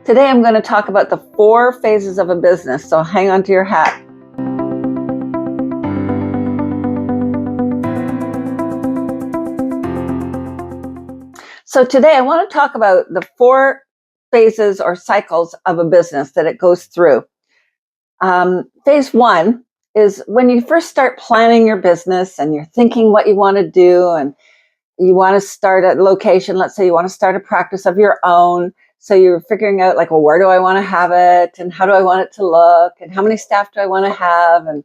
Today I'm going to talk about the 4 phases of a business, so hang on to your hat. So today I want to talk about the 4 phases or cycles of a business that it goes through. Phase 1 is when you first start planning your business and you're thinking what you want to do, and you want to start a location. Let's say you want to start a practice of your own. So you're figuring out like, well, where do I want to have it? And how do I want it to look? And how many staff do I want to have? And,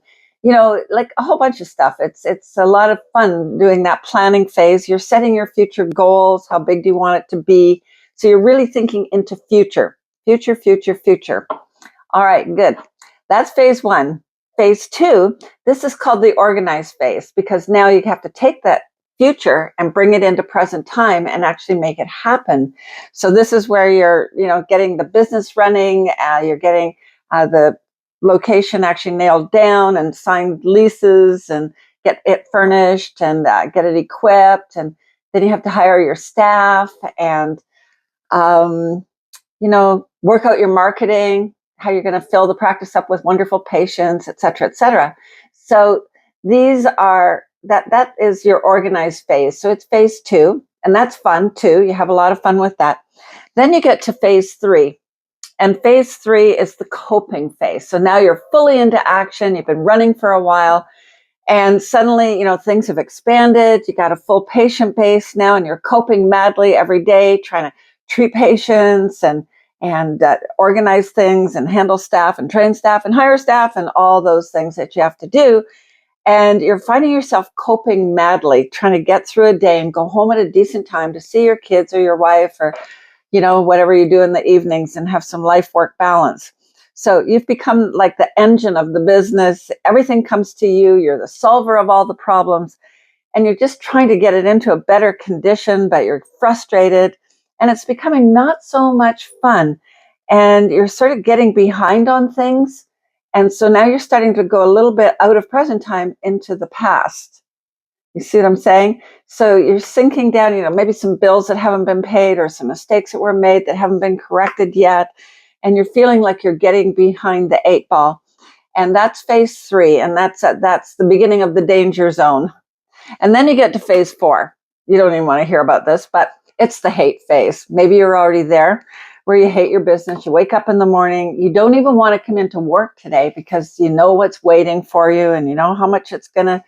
like a whole bunch of stuff. It's a lot of fun doing that planning phase. You're setting your future goals. How big do you want it to be? So you're really thinking into future. All right, good. That's phase 1. Phase 2, this is called the organized phase, because now you have to take that future and bring it into present time and actually make it happen. So this is where you're, getting the business running, you're getting the location actually nailed down and signed leases and get it furnished and get it equipped. And then you have to hire your staff and, work out your marketing, how you're going to fill the practice up with wonderful patients, et cetera, et cetera. So these are, that is your organized phase. So it's phase 2, and that's fun too. You have a lot of fun with that. Then you get to phase 3, and phase 3 is the coping phase. So now you're fully into action. You've been running for a while, and suddenly, things have expanded. You got a full patient base now, and you're coping madly every day, trying to treat patients and organize things and handle staff and train staff and hire staff and all those things that you have to do. And you're finding yourself coping madly, trying to get through a day and go home at a decent time to see your kids or your wife or, whatever you do in the evenings and have some life-work balance. So you've become like the engine of the business. Everything comes to you. You're the solver of all the problems. And you're just trying to get it into a better condition, but you're frustrated. And it's becoming not so much fun. And you're sort of getting behind on things. And so now you're starting to go a little bit out of present time into the past. You see what I'm saying? So you're sinking down, maybe some bills that haven't been paid or some mistakes that were made that haven't been corrected yet. And you're feeling like you're getting behind the 8 ball. And that's phase 3. And that's the beginning of the danger zone. And then you get to phase 4. You don't even want to hear about this, but it's the hate phase. Maybe you're already there, where you hate your business. You wake up in the morning. You don't even want to come into work today because you know what's waiting for you and you know how much it's going to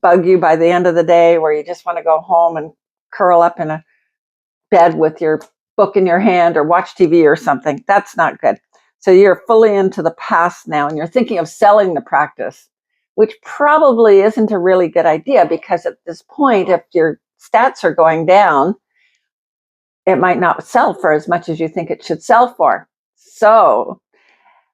bug you by the end of the day, where you just want to go home and curl up in a bed with your book in your hand or watch TV or something. That's not good. So you're fully into the past now, and you're thinking of selling the practice, which probably isn't a really good idea, because at this point, if your stats are going down, it might not sell for as much as you think it should sell for. So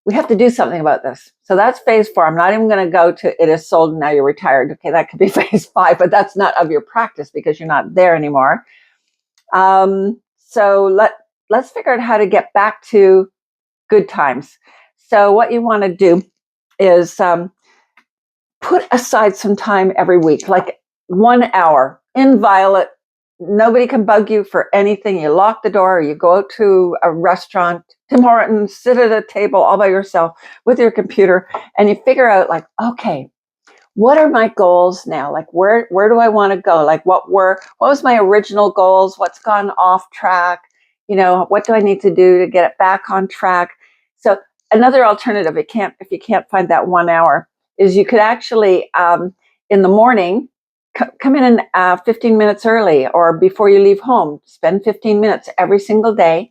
we have to do something about this. So that's phase 4. I'm not even going to go to it is sold and now you're retired. Okay, that could be phase 5, but that's not of your practice because you're not there anymore. So let's figure out how to get back to good times. So what you want to do is put aside some time every week, like 1 hour, inviolate. Nobody can bug you for anything. You lock the door, or you go out to a restaurant, Tim Hortons, sit at a table all by yourself with your computer, and you figure out like, okay, what are my goals now? Like, where do I want to go? Like, what was my original goals? What's gone off track? What do I need to do to get it back on track? So another alternative, if you can't find that 1 hour, is you could actually, in the morning, come in 15 minutes early, or before you leave home, spend 15 minutes every single day,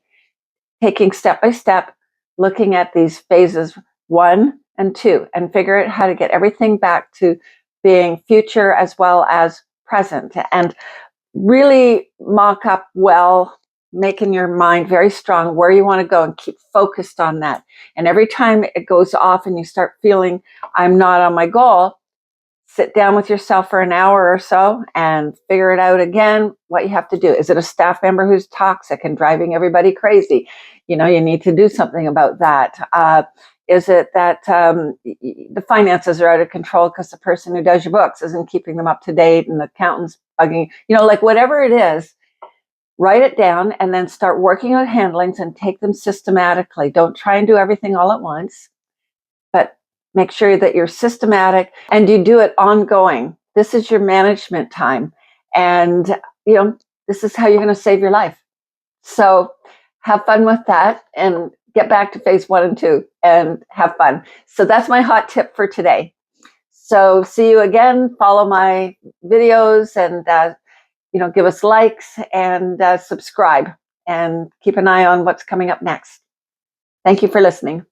taking step by step, looking at these phases 1 and 2, and figure out how to get everything back to being future as well as present, and really mock up well, making your mind very strong where you want to go and keep focused on that. And every time it goes off and you start feeling I'm not on my goal, sit down with yourself for an hour or so and figure it out again, what you have to do. Is it a staff member who's toxic and driving everybody crazy? You need to do something about that. Is it that the finances are out of control because the person who does your books isn't keeping them up to date and the accountant's bugging, like whatever it is, write it down, and then start working on handlings and take them systematically. Don't try and do everything all at once, but make sure that you're systematic and you do it ongoing. This is your management time. And, this is how you're going to save your life. So have fun with that and get back to phase 1 and 2 and have fun. So that's my hot tip for today. So see you again. Follow my videos and, give us likes and subscribe and keep an eye on what's coming up next. Thank you for listening.